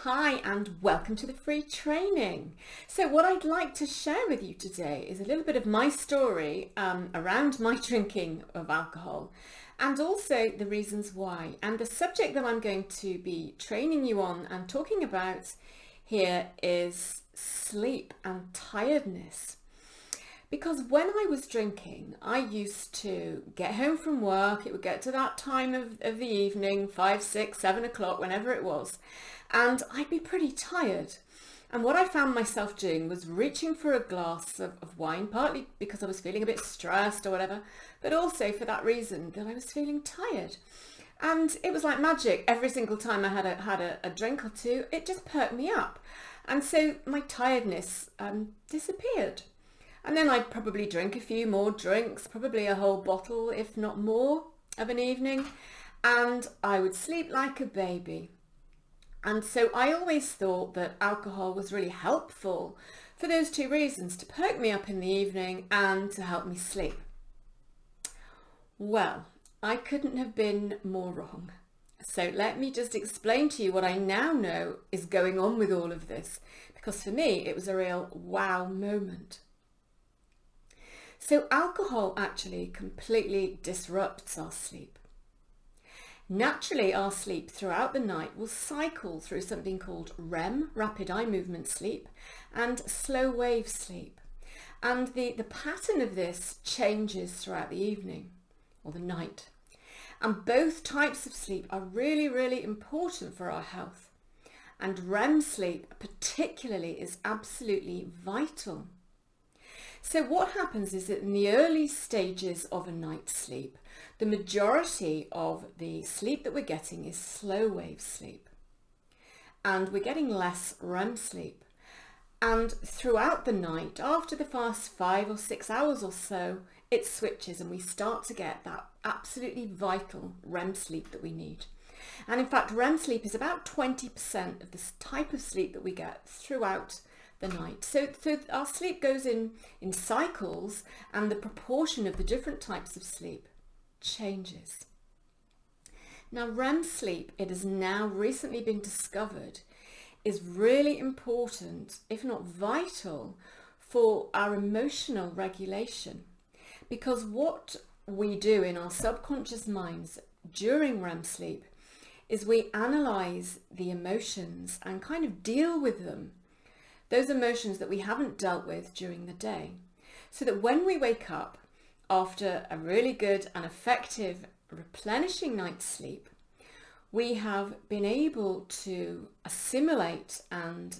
Hi and welcome to the free training. So what I'd like to share with you today is a little bit of my story around my drinking of alcohol and also the reasons why. And the subject that I'm going to be training you on and talking about here is sleep and tiredness. Because when I was drinking, I used to get home from work, it would get to that time of the evening, 5, 6, 7 o'clock, whenever it was, and I'd be pretty tired. And what I found myself doing was reaching for a glass of wine, partly because I was feeling a bit stressed or whatever, but also for that reason that I was feeling tired. And it was like magic. Every single time I had a drink or two, it just perked me up. And so my tiredness disappeared. And then I'd probably drink a few more drinks, probably a whole bottle, if not more, of an evening, and I would sleep like a baby. And so I always thought that alcohol was really helpful for those two reasons, to perk me up in the evening and to help me sleep. Well, I couldn't have been more wrong. So let me just explain to you what I now know is going on with all of this, because for me it was a real wow moment. So alcohol actually completely disrupts our sleep. Naturally, our sleep throughout the night will cycle through something called REM, rapid eye movement sleep, and slow wave sleep. And the pattern of this changes throughout the evening or the night. And both types of sleep are really, really important for our health. And REM sleep particularly is absolutely vital. So what happens is that in the early stages of a night's sleep, the majority of the sleep that we're getting is slow wave sleep. And we're getting less REM sleep. And throughout the night, after the first 5 or 6 hours or so, it switches and we start to get that absolutely vital REM sleep that we need. And in fact, REM sleep is about 20% of this type of sleep that we get throughout the night. So our sleep goes in cycles, and the proportion of the different types of sleep changes. Now REM sleep, it has now recently been discovered, is really important, if not vital, for our emotional regulation. Because what we do in our subconscious minds during REM sleep is we analyze the emotions and kind of deal with them, those emotions that we haven't dealt with during the day, so that when we wake up after a really good and effective replenishing night's sleep, we have been able to assimilate and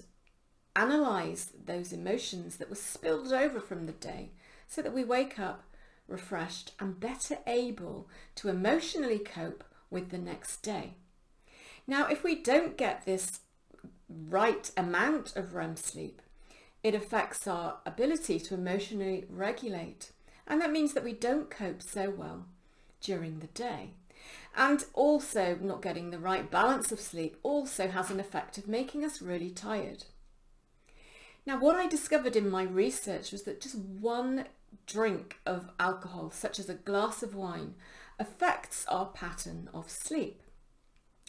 analyze those emotions that were spilled over from the day, so that we wake up refreshed and better able to emotionally cope with the next day. Now, if we don't get this right amount of REM sleep, it affects our ability to emotionally regulate, and that means that we don't cope so well during the day. And also not getting the right balance of sleep also has an effect of making us really tired. Now, what I discovered in my research was that just one drink of alcohol, such as a glass of wine, affects our pattern of sleep.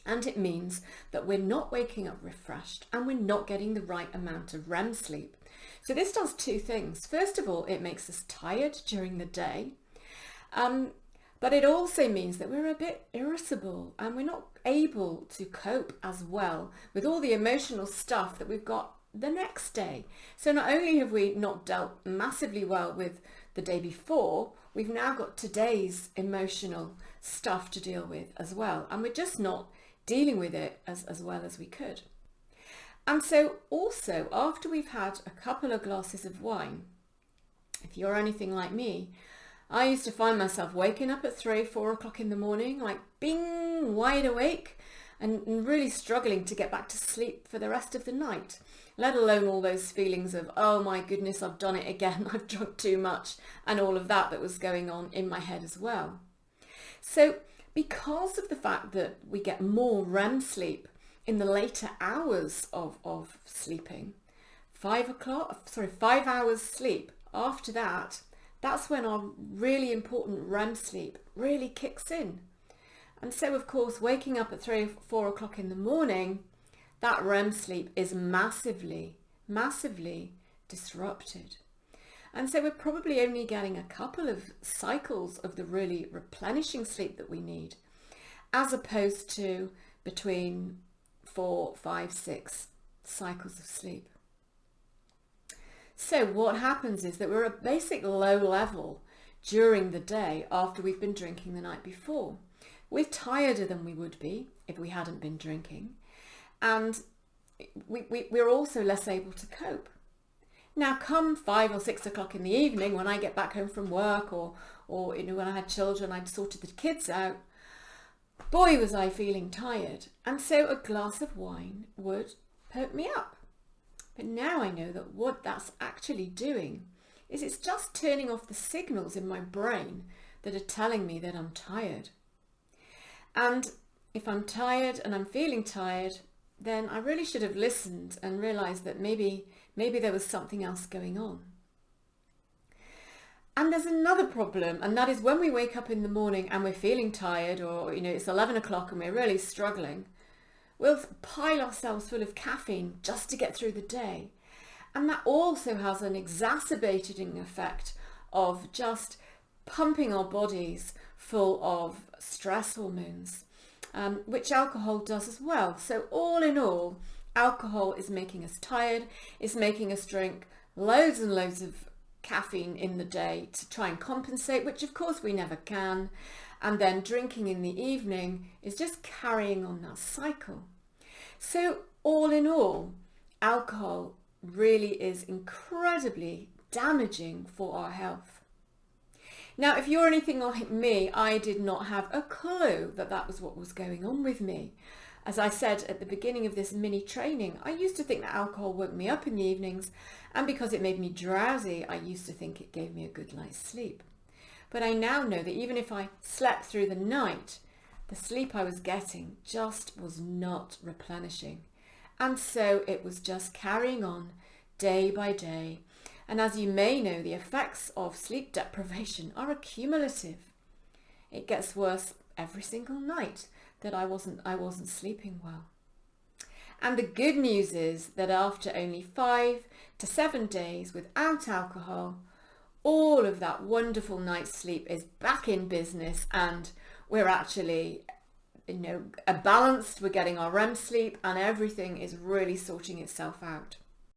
And it means that we're not waking up refreshed and we're not getting the right amount of REM sleep. So this does two things. First of all, it makes us tired during the day, but it also means that we're a bit irritable and we're not able to cope as well with all the emotional stuff that we've got the next day. So not only have we not dealt massively well with the day before, we've now got today's emotional stuff to deal with as well. And we're just not dealing with it as well as we could. And so also, after we've had a couple of glasses of wine, if you're anything like me, I used to find myself waking up at 3, 4 o'clock in the morning, like bing, wide awake, and really struggling to get back to sleep for the rest of the night, let alone all those feelings of, oh my goodness, I've done it again, I've drunk too much, and all of that was going on in my head as well. So because of the fact that we get more REM sleep in the later hours of sleeping, 5 hours sleep, after that, that's when our really important REM sleep really kicks in. And so of course, waking up at 3 or 4 o'clock in the morning, that REM sleep is massively, massively disrupted. And so we're probably only getting a couple of cycles of the really replenishing sleep that we need, as opposed to between 4, 5, 6 cycles of sleep. So what happens is that we're at basic low level during the day after we've been drinking the night before. We're tireder than we would be if we hadn't been drinking, and we're also less able to cope. Now, come 5 or 6 o'clock in the evening, when I get back home from work, or when I had children, I'd sorted the kids out, boy was I feeling tired, and so a glass of wine would perk me up. But now I know that what that's actually doing is it's just turning off the signals in my brain that are telling me that I'm tired. And if I'm tired and I'm feeling tired, then I really should have listened and realized that maybe there was something else going on. And there's another problem, and that is when we wake up in the morning and we're feeling tired, or it's 11 o'clock and we're really struggling, we'll pile ourselves full of caffeine just to get through the day. And that also has an exacerbating effect of just pumping our bodies full of stress hormones, which alcohol does as well. So all in all, alcohol is making us tired, is making us drink loads and loads of caffeine in the day to try and compensate, which of course we never can. And then drinking in the evening is just carrying on that cycle. So all in all, alcohol really is incredibly damaging for our health. Now, if you're anything like me, I did not have a clue that that was what was going on with me. As I said at the beginning of this mini training, I used to think that alcohol woke me up in the evenings, and because it made me drowsy, I used to think it gave me a good night's sleep. But I now know that even if I slept through the night, the sleep I was getting just was not replenishing. And so it was just carrying on day by day. And as you may know, the effects of sleep deprivation are accumulative. It gets worse every single night that I wasn't sleeping well. And the good news is that after only 5 to 7 days without alcohol, all of that wonderful night's sleep is back in business, and we're actually balanced, we're getting our REM sleep, and everything is really sorting itself out.